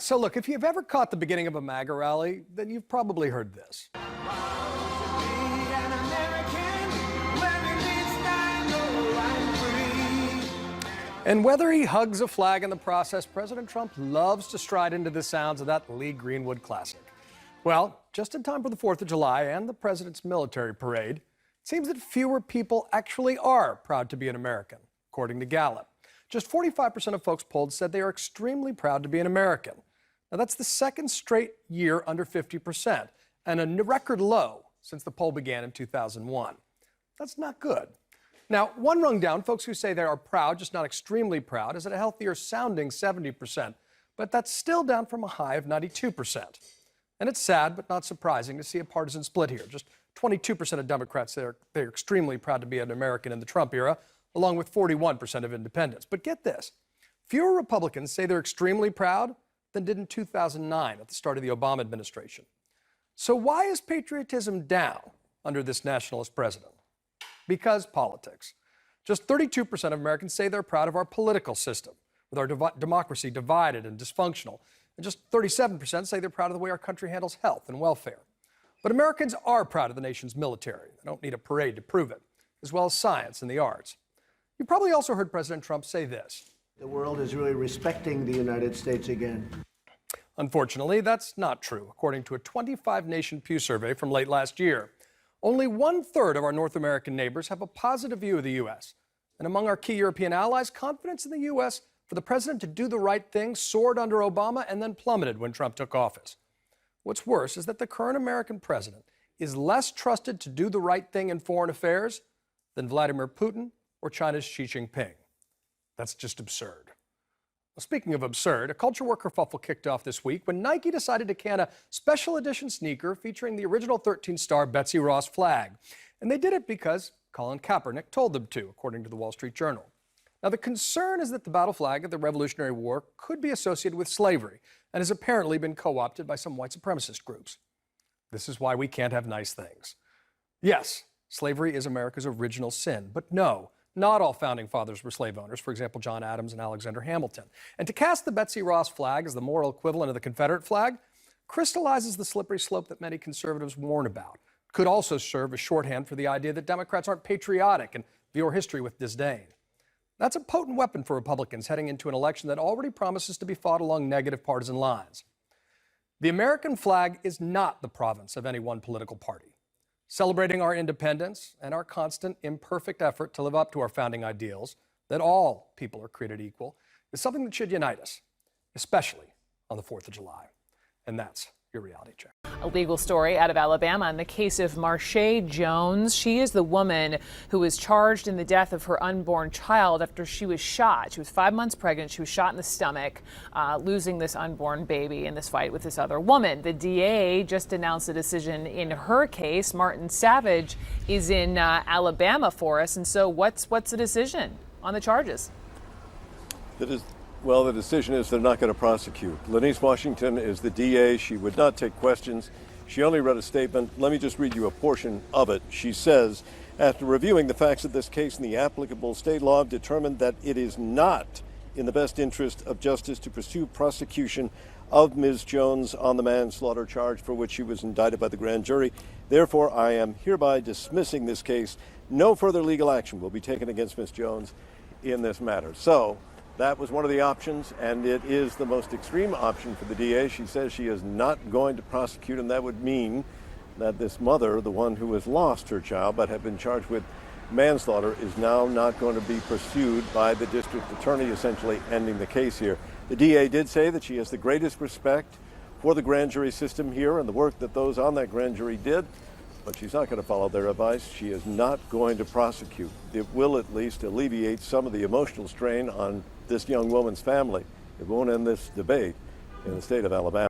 so look, if you've ever caught the beginning of a MAGA rally, then you've probably heard this. And whether he hugs a flag in the process, President Trump loves to stride into the sounds of that Lee Greenwood classic. Well, just in time for the 4th of July and the president's military parade, it seems that fewer people actually are proud to be an American, according to Gallup. Just 45% of folks polled said they are extremely proud to be an American. Now, that's the second straight year under 50% and a record low since the poll began in 2001. That's not good. Now, one rung down, folks who say they are proud, just not extremely proud, is at a healthier sounding 70%, but that's still down from a high of 92%. And it's sad, but not surprising, to see a partisan split here. Just 22% of Democrats say they're extremely proud to be an American in the Trump era, along with 41% of independents. But get this, fewer Republicans say they're extremely proud than did in 2009 at the start of the Obama administration. So why is patriotism down under this nationalist president? Because politics. Just 32% of Americans say they're proud of our political system, with our democracy divided and dysfunctional. And just 37% say they're proud of the way our country handles health and welfare. But Americans are proud of the nation's military. They don't need a parade to prove it, as well as science and the arts. You probably also heard President Trump say this. The world is really respecting the United States again. Unfortunately, that's not true, according to a 25-nation Pew survey from late last year. Only 1/3 of our North American neighbors have a positive view of the U.S. And among our key European allies, confidence in the U.S. for the president to do the right thing soared under Obama and then plummeted when Trump took office. What's worse is that the current American president is less trusted to do the right thing in foreign affairs than Vladimir Putin or China's Xi Jinping. That's just absurd. Well, speaking of absurd, a culture war kerfuffle kicked off this week when Nike decided to can a special edition sneaker featuring the original 13-star Besty Ross flag. And they did it because Colin Kaepernick told them to, according to the Wall Street Journal. Now, the concern is that the battle flag of the Revolutionary War could be associated with slavery and has apparently been co-opted by some white supremacist groups. This is why we can't have nice things. Yes, slavery is America's original sin, but no, not all founding fathers were slave owners, for example, John Adams and Alexander Hamilton. And to cast the Betsy Ross flag as the moral equivalent of the Confederate flag crystallizes the slippery slope that many conservatives warn about. It could also serve as shorthand for the idea that Democrats aren't patriotic and view our history with disdain. That's a potent weapon for Republicans heading into an election that already promises to be fought along negative partisan lines. The American flag is not the province of any one political party. Celebrating our independence and our constant imperfect effort to live up to our founding ideals, that all people are created equal, is something that should unite us, especially on the 4th of July. And that's your reality check. A legal story out of Alabama in the case of Marshae Jones. She is the woman who was charged in the death of her unborn child after she was shot. She was 5 months pregnant. She was shot in the stomach, losing this unborn baby in this fight with this other woman. The DA just announced a decision in her case. Martin Savage is in Alabama for us. And so what's the decision on the charges? Well, the decision is they're not going to prosecute. Lenise Washington is the DA. She would not take questions. She only read a statement. Let me just read you a portion of it. She says, after reviewing the facts of this case and the applicable state law, I've determined that it is not in the best interest of justice to pursue prosecution of Ms. Jones on the manslaughter charge for which she was indicted by the grand jury. Therefore, I am hereby dismissing this case. No further legal action will be taken against Ms. Jones in this matter. So, that was one of the options, and it is the most extreme option for the DA. She says she is not going to prosecute, and that would mean that this mother, the one who has lost her child but had been charged with manslaughter, is now not going to be pursued by the district attorney, essentially ending the case here. The DA did say that she has the greatest respect for the grand jury system here and the work that those on that grand jury did, but she's not going to follow their advice. She is not going to prosecute. It will at least alleviate some of the emotional strain on this young woman's family. It won't end this debate in the state of Alabama.